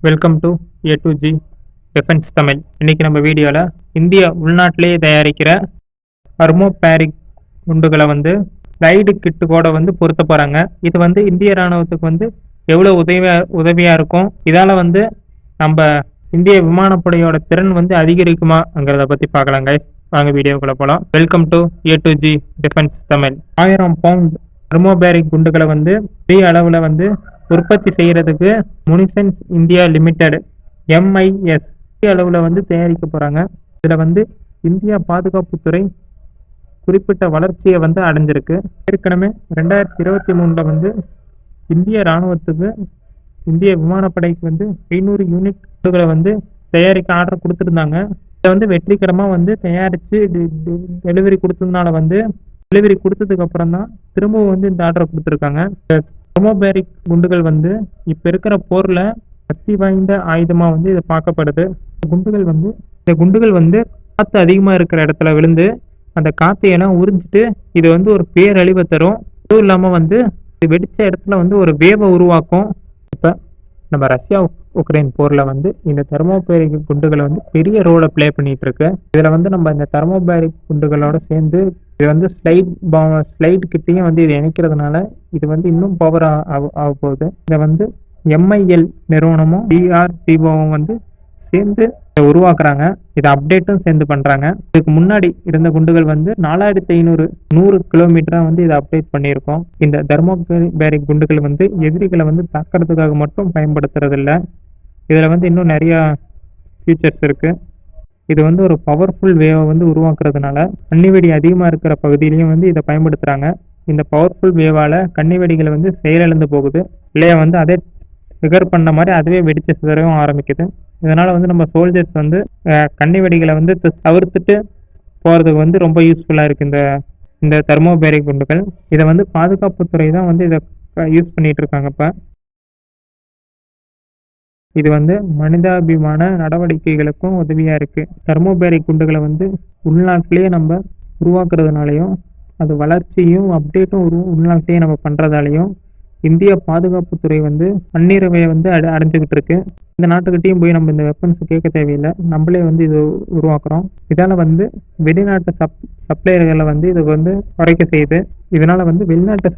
Welcome to A to G defence Tamil. இன்னைக்கு நம்ம வீடியோவில் இந்தியா உள்நாட்டிலேயே தயாரிக்கிற தெர்மோபேரிக் குண்டுகளை ரைடு கிட்டு கூட பொருத்த போகிறாங்க. இது இந்திய ராணுவத்துக்கு எவ்வளோ உதவியாக இருக்கும், இதால் நம்ம இந்திய விமானப்படையோட திறன் அதிகரிக்குமாங்கிறத பற்றி பார்க்கலாங்க. வாங்க வீடியோக்குள்ள போகலாம். Welcome to A to G defence Tamil. 1000 pound thermobaric குண்டுகளை பெரிய அளவில் உற்பத்தி செய்யறதுக்கு முனிசன்ஸ் இந்தியா லிமிடெட் MIS அளவில் தயாரிக்க போகிறாங்க. இதில் இந்தியா பாதுகாப்புத்துறை குறிப்பிட்ட வளர்ச்சியை அடைஞ்சிருக்கு. ஏற்கனவே 2023 இந்திய இராணுவத்துக்கு இந்திய விமானப்படைக்கு 500 யூனிட் குண்டுகளை தயாரிக்க ஆர்டர் கொடுத்துருந்தாங்க. இதை வெற்றிகரமாக தயாரித்து டெலிவரி கொடுத்ததுனால டெலிவரி கொடுத்ததுக்கு அப்புறம் தான் திரும்பவும் இந்த ஆர்டரை கொடுத்துருக்காங்க. தெர்மோபேரிக் குண்டுகள் இப்போ இருக்கிற போரில் சக்தி வாய்ந்த ஆயுதமாக இது பார்க்கப்படுது. இந்த குண்டுகள் காற்று அதிகமாக இருக்கிற இடத்துல விழுந்து அந்த காற்றையெல்லாம் உறிஞ்சிட்டு இது ஒரு பேரழிவை தரும். அதுவும் இல்லாமல் வெடிச்ச இடத்துல ஒரு வேவை உருவாக்கும். இப்போ நம்ம ரஷ்யா உக்ரைன் போரில் இந்த தெர்மோபேரிக் குண்டுகளை பெரிய ரோலை ப்ளே பண்ணிட்டு இருக்கு. இதில் நம்ம இந்த தெர்மோபேரிக் குண்டுகளோட சேர்ந்து இது ஸ்லைட் கிட்டையும் இது இணைக்கிறதுனால இது இன்னும் பவர் ஆக போகுது. இதை MIL நிறுவனமும் DRDOவும் சேர்ந்து உருவாக்குறாங்க. இதை அப்டேட்டும் சேர்ந்து பண்றாங்க. இதுக்கு முன்னாடி இருந்த குண்டுகள் 4500 கிலோமீட்டரா இதை அப்டேட் பண்ணியிருக்கோம். இந்த தெர்மோபேரிக் குண்டுகள் எதிரிகளை தாக்கிறதுக்காக மட்டும் பயன்படுத்துறது இல்லை. இதுல இன்னும் நிறைய ஃபீச்சர்ஸ் இருக்கு. இது ஒரு பவர்ஃபுல் வேவை உருவாக்குறதுனால கன்னிவெடி அதிகமாக இருக்கிற பகுதியிலையும் இதை பயன்படுத்துகிறாங்க. இந்த பவர்ஃபுல் வேவால் கன்னிவெடிகள் செயலிழந்து போகுது. இல்லையா அதே ட்ரிகர் பண்ண மாதிரி அதுவே வெடிச்சு சிதறவும் ஆரம்பிக்குது. இதனால் நம்ம சோல்ஜர்ஸ் கன்னிவெடிகளை தவிர்த்துட்டு போகிறதுக்கு ரொம்ப யூஸ்ஃபுல்லாக இருக்குது இந்த தெர்மோபேரிக் குண்டுகள். இதை பாதுகாப்புத்துறை தான் இதை யூஸ் பண்ணிட்டு இருக்காங்க. இப்போ இது மனிதாபிமான நடவடிக்கைகளுக்கும் உதவியாக இருக்குது. தெர்மோபேரிக் குண்டுகளை உள்நாட்டிலேயே நம்ம உருவாக்குறதுனாலையும் அது வளர்ச்சியும் அப்டேட்டும் உள்நாட்டிலேயே நம்ம பண்ணுறதாலையும் இந்திய பாதுகாப்புத்துறை பன்னிரவை அடைஞ்சிக்கிட்டு இருக்கு. இந்த நாட்டுக்கிட்டையும் போய் நம்ம இந்த வெப்பன்ஸ் கேட்க தேவையில்லை, நம்மளே இது உருவாக்குறோம். இதால் வெளிநாட்டு சப்ளையர்களை இது குறைக்க செய்யுது. இதனால் வெளிநாட்டு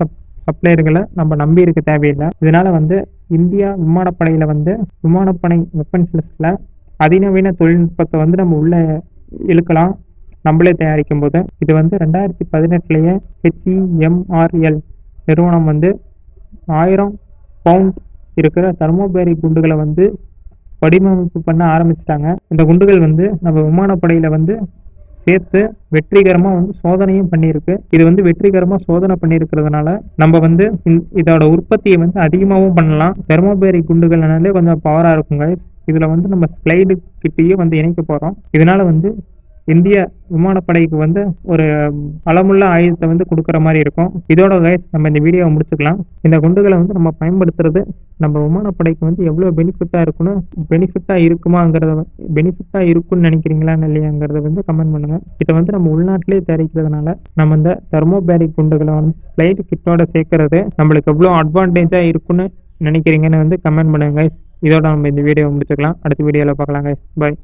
சப்ளையர்களை நம்ம நம்பி இருக்க தேவையில்லை. இதனால இந்தியா விமானப்படையில விமானப்படை வெப்பன்ஸ் லிஸ்ட்ல அதிநவீன தொழில்நுட்பத்தை நம்ம உள்ள இழுக்கலாம் நம்மளே தயாரிக்கும் போது. இது 2018 HEMRL நிறுவனம் 1000 பவுண்ட் இருக்கிற தெர்மோபேரிக் குண்டுகளை வடிவமைப்பு பண்ண ஆரம்பிச்சிட்டாங்க. இந்த குண்டுகள் நம்ம விமானப்படையில சேர்த்து வெற்றிகரமாக சோதனையும் பண்ணியிருக்கு. இது வெற்றிகரமாக சோதனை பண்ணியிருக்கிறதுனால நம்ம இதோட உற்பத்தியை அதிகமாகவும் பண்ணலாம். தெர்மோபேரிக் குண்டுகள்னாலே கொஞ்சம் பவராக இருக்குங்க. இதில் நம்ம ஸ்லைடு கிட்டேயே இணைக்க போகிறோம். இதனால இந்திய விமானப்படைக்கு ஒரு பலமுள்ள ஆயுதத்தை கொடுக்குற மாதிரி இருக்கும். இதோட கைஸ் நம்ம இந்த வீடியோவை முடிச்சுக்கலாம். இந்த குண்டுகளை நம்ம பயன்படுத்துறது நம்ம விமானப்படைக்கு எவ்வளோ பெனிஃபிட்டாக இருக்கும்னு நினைக்கிறீங்களா இல்லையாங்கிறத கமெண்ட் பண்ணுங்க. இதை நம்ம உள்நாட்டிலேயே தயாரிக்கிறதுனால நம்ம இந்த தெர்மோபேரிக் குண்டுகளை ஸ்லைடு கிட்டோட சேர்க்கறது நம்மளுக்கு எவ்வளோ அட்வான்டேஜாக இருக்குன்னு நினைக்கிறீங்கன்னு கமெண்ட் பண்ணுங்க. இதோட நம்ம இந்த வீடியோவை முடிச்சுக்கலாம். அடுத்த வீடியோவில் பார்க்கலாம். பாய்.